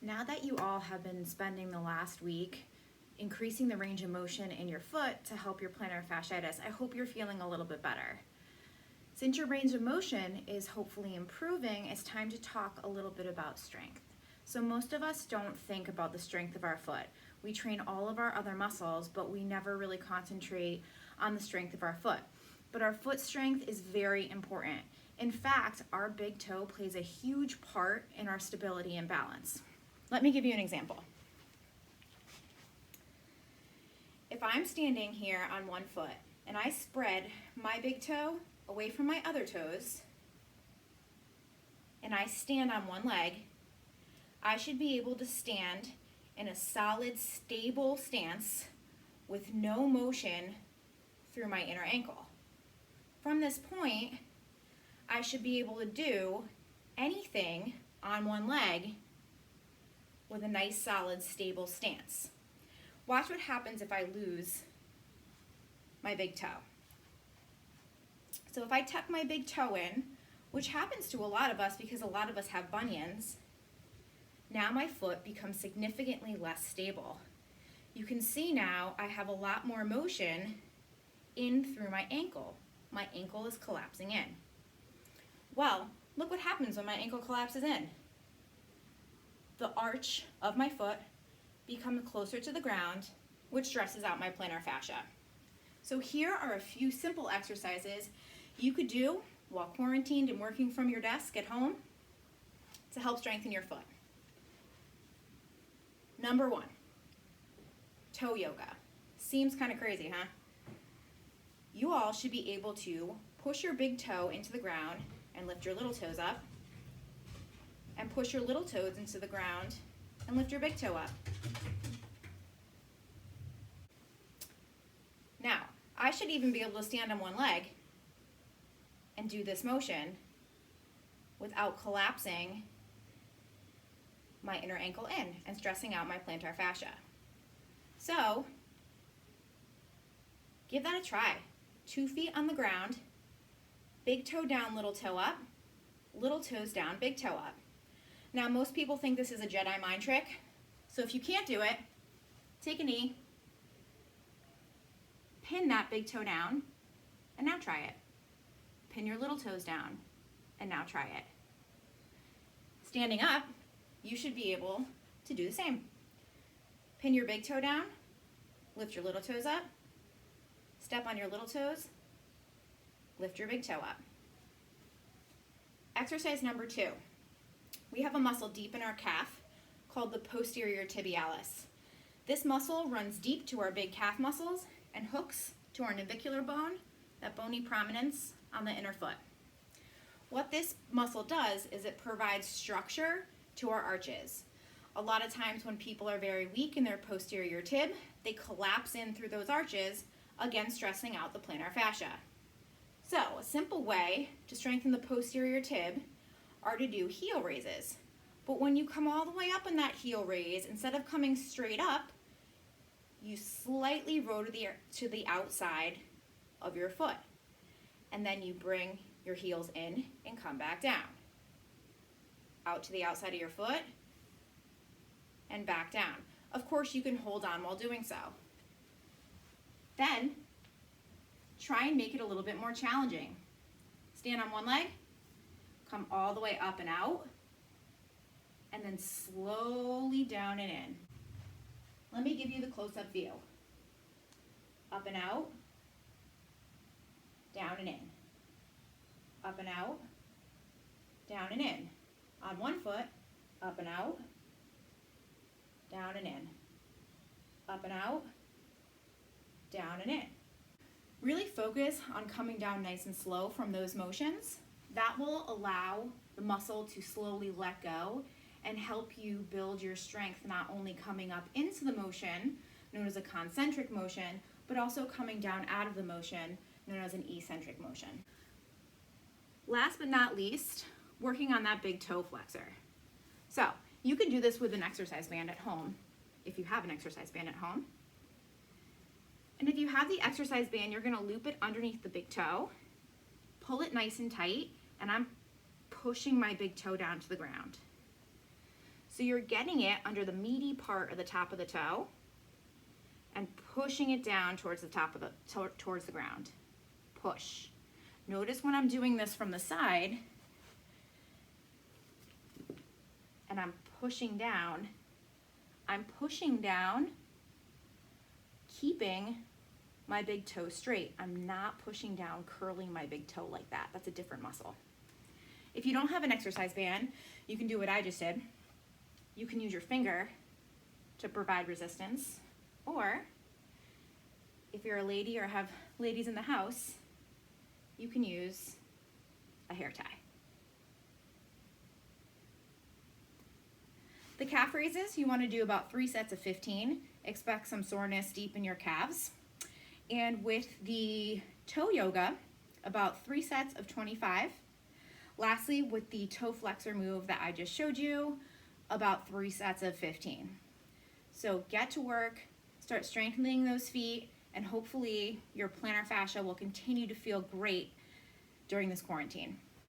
Now that you all have been spending the last week increasing the range of motion in your foot to help your plantar fasciitis, I hope you're feeling a little bit better. Since your range of motion is hopefully improving, it's time to talk a little bit about strength. So most of us don't think about the strength of our foot. We train all of our other muscles, but we never really concentrate on the strength of our foot. But our foot strength is very important. In fact, our big toe plays a huge part in our stability and balance. Let me give you an example. If I'm standing here on one foot and I spread my big toe away from my other toes and I stand on one leg, I should be able to stand in a solid, stable stance with no motion through my inner ankle. From this point, I should be able to do anything on one leg with a nice, solid, stable stance. Watch what happens if I lose my big toe. So if I tuck my big toe in, which happens to a lot of us because a lot of us have bunions, now my foot becomes significantly less stable. You can see now I have a lot more motion in through my ankle. My ankle is collapsing in. Well, look what happens when my ankle collapses in. The arch of my foot becomes closer to the ground, which stresses out my plantar fascia. So here are a few simple exercises you could do while quarantined and working from your desk at home to help strengthen your foot. Number 1, toe yoga. Seems kind of crazy, huh? You all should be able to push your big toe into the ground and lift your little toes up, and push your little toes into the ground and lift your big toe up. Now, I should even be able to stand on one leg and do this motion without collapsing my inner ankle in and stressing out my plantar fascia. So, give that a try. 2 feet on the ground, big toe down, little toe up, little toes down, big toe up. Now, most people think this is a Jedi mind trick, so if you can't do it, take a knee, pin that big toe down, and now try it. Pin your little toes down, and now try it. Standing up, you should be able to do the same. Pin your big toe down, lift your little toes up, step on your little toes, lift your big toe up. Exercise number 2. We have a muscle deep in our calf called the posterior tibialis. This muscle runs deep to our big calf muscles and hooks to our navicular bone, that bony prominence on the inner foot. What this muscle does is it provides structure to our arches. A lot of times when people are very weak in their posterior tib, they collapse in through those arches, again stressing out the plantar fascia. So a simple way to strengthen the posterior tib are to do heel raises. But when you come all the way up in that heel raise, instead of coming straight up, you slightly roll to the outside of your foot. And then you bring your heels in and come back down. Out to the outside of your foot and back down. Of course, you can hold on while doing so. Then, try and make it a little bit more challenging. Stand on one leg, come all the way up and out, and then slowly down and in. Let me give you the close-up view. Up and out, down and in. Up and out, down and in. On one foot, up and out, down and in. Up and out, down and in. Really focus on coming down nice and slow from those motions. That will allow the muscle to slowly let go and help you build your strength, not only coming up into the motion, known as a concentric motion, but also coming down out of the motion, known as an eccentric motion. Last but not least, working on that big toe flexor. So you can do this with an exercise band at home, if you have an exercise band at home. And if you have the exercise band, you're gonna loop it underneath the big toe, pull it nice and tight, and I'm pushing my big toe down to the ground. So you're getting it under the meaty part of the top of the toe and pushing it down towards the top of towards the ground. Push. Notice when I'm doing this from the side and I'm pushing down, keeping my big toe straight. I'm not pushing down, curling my big toe like that. That's a different muscle. If you don't have an exercise band, you can do what I just did. You can use your finger to provide resistance, or if you're a lady or have ladies in the house, you can use a hair tie. The calf raises, you want to do about 3 sets of 15. Expect some soreness deep in your calves. And with the toe yoga, about 3 sets of 25. Lastly, with the toe flexor move that I just showed you, about 3 sets of 15. So get to work, start strengthening those feet, and hopefully your plantar fascia will continue to feel great during this quarantine.